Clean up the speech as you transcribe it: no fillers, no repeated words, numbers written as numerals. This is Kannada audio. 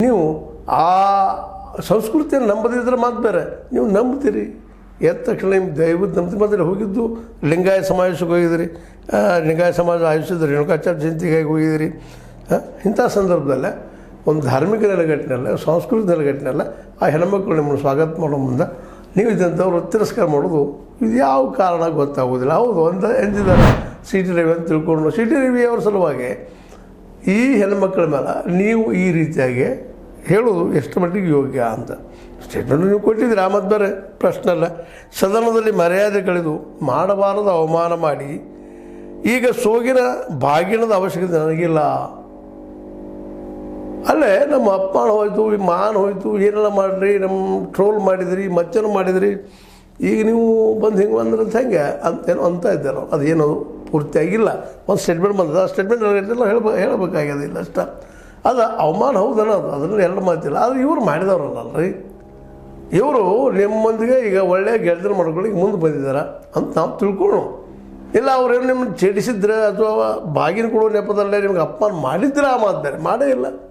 ನೀವು ಆ ಸಂಸ್ಕೃತಿಯನ್ನು ನಂಬದಿದ್ರೆ ಮಾತು ಬೇರೆ. ನೀವು ನಂಬ್ತೀರಿ, ಎದ್ದ ತಕ್ಷಣ ನಿಮ್ಮ ದೈವದ ನಂಬ್ತೀರಿ. ಮೊದಲು ಹೋಗಿದ್ದು ಲಿಂಗಾಯತ ಸಮಾವೇಶಕ್ಕೆ ಹೋಗಿದ್ರಿ, ಲಿಂಗಾಯತ ಸಮಾಜ ಆಯೋಜಿಸಿದ್ರೆ ರೇಣುಕಾಚಾರ್ಯ ಜಯಂತಿಗಾಗಿ ಹೋಗಿದ್ರಿ. ಇಂಥ ಸಂದರ್ಭದಲ್ಲೇ ಒಂದು ಧಾರ್ಮಿಕ ನೆಲೆಗಟ್ಟಿನಲ್ಲ, ಸಾಂಸ್ಕೃತಿಕ ನೆಲೆಗಟ್ಟಿನಲ್ಲ ಆ ಹೆಣ್ಮಕ್ಳು ನಿಮ್ಮನ್ನು ಸ್ವಾಗತ ಮಾಡೋ ಮುಂದೆ ನೀವು ಇದ್ದಂಥವ್ರು ತಿರಸ್ಕಾರ ಮಾಡೋದು ಇದು ಯಾವ ಕಾರಣ ಗೊತ್ತಾಗೋದಿಲ್ಲ. ಹೌದು ಅಂತ ಎಂದಿದ್ದಾರೆ ಸಿ ಟಿ ರವಿ ಅಂತ ತಿಳ್ಕೊಂಡು, ಸಿ ಟಿ ರವಿ ಅವ್ರ ಸಲುವಾಗಿ ಈ ಹೆಣ್ಮಕ್ಳ ಮೇಲೆ ನೀವು ಈ ರೀತಿಯಾಗಿ ಹೇಳೋದು ಎಷ್ಟು ಮಟ್ಟಿಗೆ ಯೋಗ್ಯ ಅಂತ ಸ್ಟೇಟ್ಮೆಂಟ್ ನೀವು ಕೊಟ್ಟಿದ್ದೀರಿ. ಆ ಮತ್ತು ಬೇರೆ ಪ್ರಶ್ನೆ ಅಲ್ಲ. ಸದನದಲ್ಲಿ ಮರ್ಯಾದೆ ಕಳೆದು ಮಾಡಬಾರದು ಅವಮಾನ ಮಾಡಿ ಈಗ ಸೋಗಿನ ಬಾಗಿಣದ ಅವಶ್ಯಕತೆ ನನಗಿಲ್ಲ. ಅಲ್ಲೇ ನಮ್ಮ ಅಪ್ಪನ ಹೋಯ್ತು, ಈ ಮಾನ ಹೋಯ್ತು, ಏನೆಲ್ಲ ಮಾಡಿರಿ, ನಮ್ಮ ಟ್ರೋಲ್ ಮಾಡಿದಿರಿ, ಮಚ್ಚನ ಮಾಡಿದಿರಿ, ಈಗ ನೀವು ಬಂದು ಹಿಂಗೆ ಬಂದ್ರೆ ಅಂತ ಹೆಂಗೆ ಅಂತೇನೋ ಅಂತ ಇದ್ದಾರೋ ಅದೇನೋ ಪೂರ್ತಿಯಾಗಿಲ್ಲ. ಒಂದು ಸ್ಟೇಟ್ಮೆಂಟ್ ಬಂದದ, ಆ ಸ್ಟೇಟ್ಮೆಂಟ್ ಹೇಳಬೇಕಾಗ್ಯದಿಲ್ಲ ಅಷ್ಟ. ಅದು ಅವಮಾನ ಹೌದನ, ಅದನ್ನು ಎರಡು ಮಾತಿಲ್ಲ. ಆದರೆ ಇವರು ಮಾಡಿದವ್ರಲ್ಲಲ್ರಿ, ಇವರು ನಿಮ್ಮೊಂದಿಗೆ ಈಗ ಒಳ್ಳೆಯ ಗೆಳೆತನ ಮಾಡ್ಕೊಳ್ಳಿ ಮುಂದೆ ಬಂದಿದ್ದಾರೆ ಅಂತ ನಾವು ತಿಳ್ಕೊಳ್ಳೋಣ. ಇಲ್ಲ ಅವ್ರೇನು ನಿಮ್ಮನ್ನು ಚೇಡಿಸಿದ್ರೆ ಅಥವಾ ಬಾಗಿನ ಕೊಡೋ ನೆಪದಲ್ಲೇ ನಿಮ್ಗೆ ಅಪಮಾನ ಮಾಡಿದ್ರೆ ಆ ಮಾತು ಬೇರೆ, ಮಾಡೇ ಇಲ್ಲ.